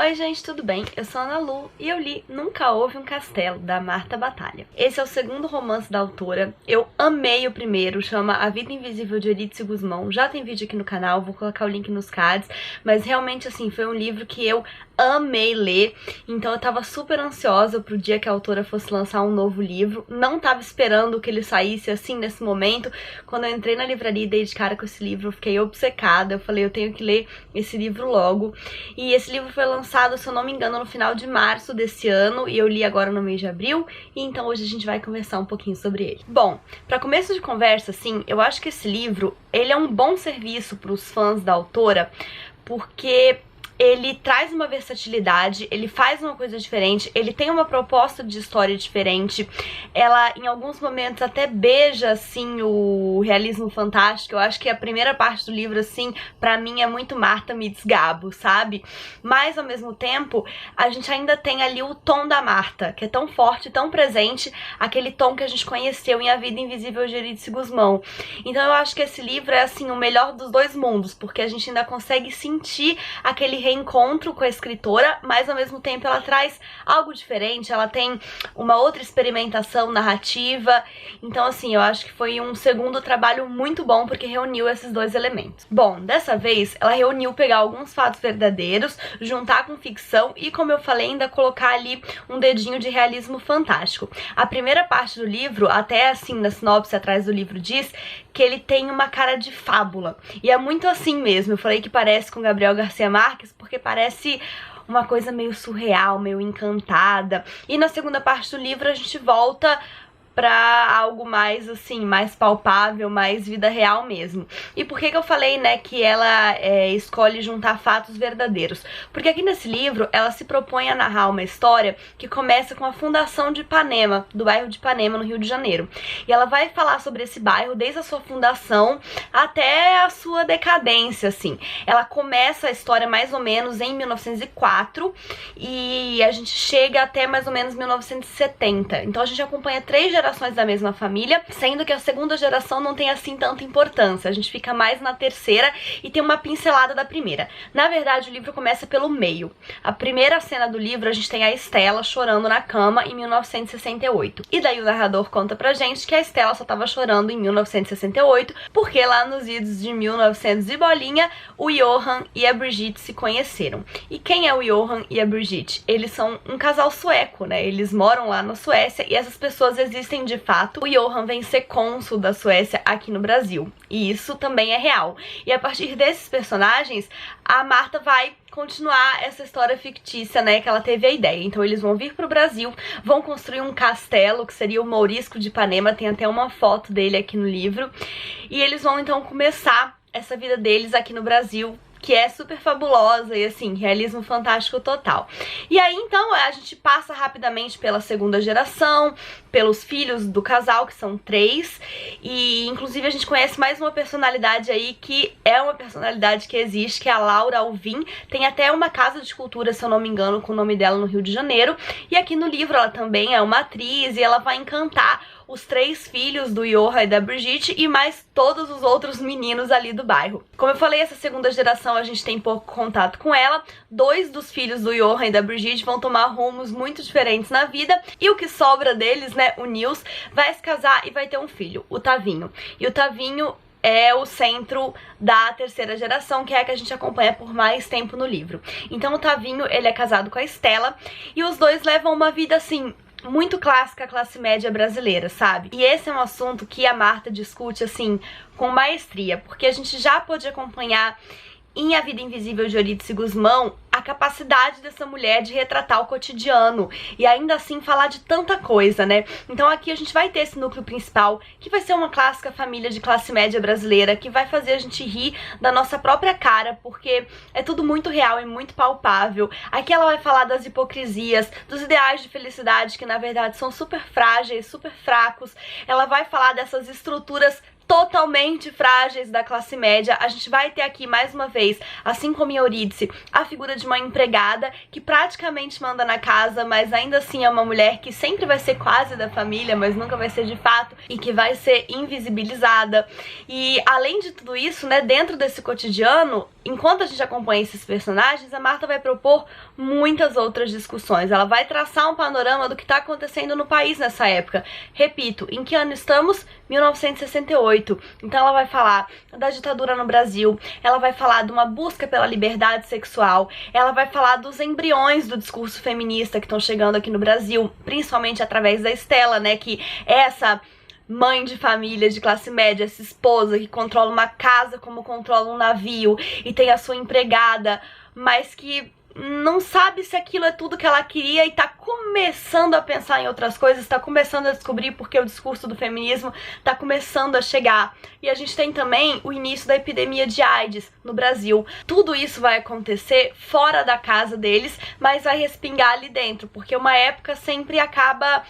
Oi gente, tudo bem? Eu sou a Ana Lu e eu li Nunca Houve um Castelo, da Marta Batalha. Esse é o segundo romance da autora. Eu amei o primeiro, chama A Vida Invisível de Eurídice Gusmão. Já tem vídeo aqui no canal, vou colocar o link nos cards, mas realmente assim, foi um livro que eu amei ler, então eu tava super ansiosa pro dia que a autora fosse lançar um novo livro. Não tava esperando que ele saísse assim nesse momento. Quando eu entrei na livraria e dei de cara com esse livro, eu fiquei obcecada. Eu falei, eu tenho que ler esse livro logo. E esse livro foi lançado, se eu não me engano, no final de março desse ano, e eu li agora no mês de abril, e então hoje a gente vai conversar um pouquinho sobre ele. Bom, para começo de conversa, assim, eu acho que esse livro, ele é um bom serviço para os fãs da autora, porque ele traz uma versatilidade, ele faz uma coisa diferente, ele tem uma proposta de história diferente, ela em alguns momentos até beija, assim, o realismo fantástico. Eu acho que a primeira parte do livro, assim, pra mim é muito Marta meets Gabo, sabe? Mas, ao mesmo tempo, a gente ainda tem ali o tom da Marta, que é tão forte, tão presente, aquele tom que a gente conheceu em A Vida Invisível de Eurídice Gusmão. Então eu acho que esse livro é, assim, o melhor dos dois mundos, porque a gente ainda consegue sentir aquele reencontro com a escritora, mas ao mesmo tempo ela traz algo diferente, ela tem uma outra experimentação narrativa. Então assim, eu acho que foi um segundo trabalho muito bom, porque reuniu esses dois elementos. Bom, dessa vez ela reuniu pegar alguns fatos verdadeiros, juntar com ficção e, como eu falei, ainda colocar ali um dedinho de realismo fantástico. A primeira parte do livro, até assim na sinopse atrás do livro diz que ele tem uma cara de fábula, e é muito assim mesmo. Eu falei que parece com Gabriel Garcia Marques porque parece uma coisa meio surreal, meio encantada. E na segunda parte do livro a gente volta pra algo mais, assim, mais palpável, mais vida real mesmo. E por que que eu falei, né, que ela escolhe juntar fatos verdadeiros? Porque aqui nesse livro ela se propõe a narrar uma história que começa com a fundação de Ipanema, do bairro de Ipanema, no Rio de Janeiro. E ela vai falar sobre esse bairro desde a sua fundação até a sua decadência, assim. Ela começa a história mais ou menos em 1904 e a gente chega até mais ou menos 1970. Então a gente acompanha 3 gerações da mesma família, sendo que a segunda geração não tem assim tanta importância. A gente fica mais na terceira e tem uma pincelada da primeira. Na verdade, o livro começa pelo meio. A primeira cena do livro, a gente tem a Estela chorando na cama em 1968. E daí o narrador conta pra gente que a Estela só tava chorando em 1968 porque lá nos idos de 1900 e bolinha, o Johan e a Brigitte se conheceram. E quem é o Johan e a Brigitte? Eles são um casal sueco, né? Eles moram lá na Suécia e essas pessoas existem de fato. O Johan vem ser cônsul da Suécia aqui no Brasil, e isso também é real. E a partir desses personagens, a Marta vai continuar essa história fictícia, né, que ela teve a ideia. Então eles vão vir pro Brasil, vão construir um castelo, que seria o Mourisco de Ipanema, tem até uma foto dele aqui no livro, e eles vão então começar essa vida deles aqui no Brasil, que é super fabulosa e, assim, realismo fantástico total. E aí, então, a gente passa rapidamente pela segunda geração, pelos filhos do casal, que são 3, e, inclusive, a gente conhece mais uma personalidade aí, que é uma personalidade que existe, que é a Laura Alvim. Tem até uma casa de cultura, se eu não me engano, com o nome dela no Rio de Janeiro, e aqui no livro ela também é uma atriz, e ela vai encantar os 3 filhos do Johan e da Brigitte e mais todos os outros meninos ali do bairro. Como eu falei, essa segunda geração a gente tem pouco contato com ela. 2 dos filhos do Johan e da Brigitte vão tomar rumos muito diferentes na vida, e o que sobra deles, né, o Nils, vai se casar e vai ter um filho, o Tavinho. E o Tavinho é o centro da terceira geração, que é a que a gente acompanha por mais tempo no livro. Então o Tavinho, ele é casado com a Estela, e os dois levam uma vida, assim, muito clássica, classe média brasileira, sabe? E esse é um assunto que a Marta discute, assim, com maestria, porque a gente já pôde acompanhar em A Vida Invisível de Eurídice Gusmão a capacidade dessa mulher de retratar o cotidiano e ainda assim falar de tanta coisa, né? Então aqui a gente vai ter esse núcleo principal, que vai ser uma clássica família de classe média brasileira, que vai fazer a gente rir da nossa própria cara, porque é tudo muito real e muito palpável. Aqui ela vai falar das hipocrisias, dos ideais de felicidade que na verdade são super frágeis, super fracos. Ela vai falar dessas estruturas totalmente frágeis da classe média. A gente vai ter aqui, mais uma vez, assim como em Eurídice, a figura de uma empregada que praticamente manda na casa, mas ainda assim é uma mulher que sempre vai ser quase da família, mas nunca vai ser de fato, e que vai ser invisibilizada. E além de tudo isso, né, dentro desse cotidiano, enquanto a gente acompanha esses personagens, a Marta vai propor muitas outras discussões. Ela vai traçar um panorama do que está acontecendo no país nessa época. Repito, em que ano estamos? 1968. Então ela vai falar da ditadura no Brasil, ela vai falar de uma busca pela liberdade sexual, ela vai falar dos embriões do discurso feminista que estão chegando aqui no Brasil, principalmente através da Estela, né, que é essa mãe de família de classe média, essa esposa que controla uma casa como controla um navio e tem a sua empregada, mas que não sabe se aquilo é tudo que ela queria e tá começando a pensar em outras coisas, tá começando a descobrir porque o discurso do feminismo tá começando a chegar. E a gente tem também o início da epidemia de AIDS no Brasil. Tudo isso vai acontecer fora da casa deles, mas vai respingar ali dentro, porque uma época sempre acaba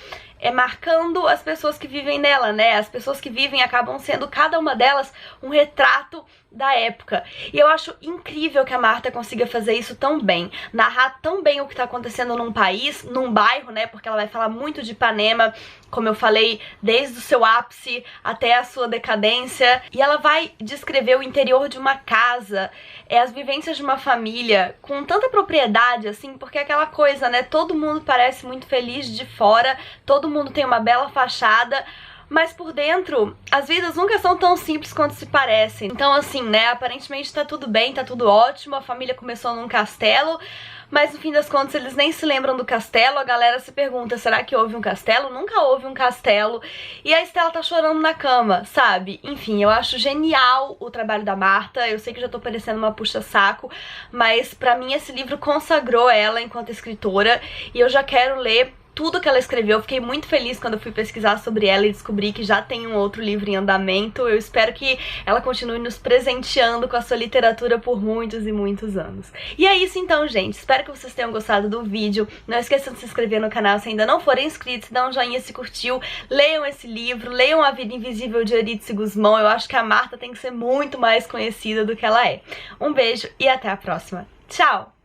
marcando as pessoas que vivem nela, né? As pessoas que vivem acabam sendo, cada uma delas, um retrato da época. E eu acho incrível que a Marta consiga fazer isso tão bem, narrar tão bem o que tá acontecendo num país, num bairro, né? Porque ela vai falar muito de Ipanema, como eu falei, desde o seu ápice até a sua decadência. E ela vai descrever o interior de uma casa, as vivências de uma família, com tanta propriedade, assim, porque é aquela coisa, né? Todo mundo parece muito feliz de fora, todo mundo tem uma bela fachada, mas por dentro, as vidas nunca são tão simples quanto se parecem. Então assim, né, aparentemente tá tudo bem, tá tudo ótimo, a família começou num castelo, mas no fim das contas eles nem se lembram do castelo. A galera se pergunta, será que houve um castelo? Nunca houve um castelo. E a Estela tá chorando na cama, sabe? Enfim, eu acho genial o trabalho da Marta. Eu sei que já tô parecendo uma puxa-saco, mas pra mim esse livro consagrou ela enquanto escritora e eu já quero ler tudo que ela escreveu. Eu fiquei muito feliz quando eu fui pesquisar sobre ela e descobri que já tem um outro livro em andamento. Eu espero que ela continue nos presenteando com a sua literatura por muitos e muitos anos. E é isso então, gente. Espero que vocês tenham gostado do vídeo. Não esqueçam de se inscrever no canal se ainda não forem inscritos, dá um joinha se curtiu, leiam esse livro, leiam A Vida Invisível de Eurídice Gusmão. Eu acho que a Marta tem que ser muito mais conhecida do que ela é. Um beijo e até a próxima. Tchau!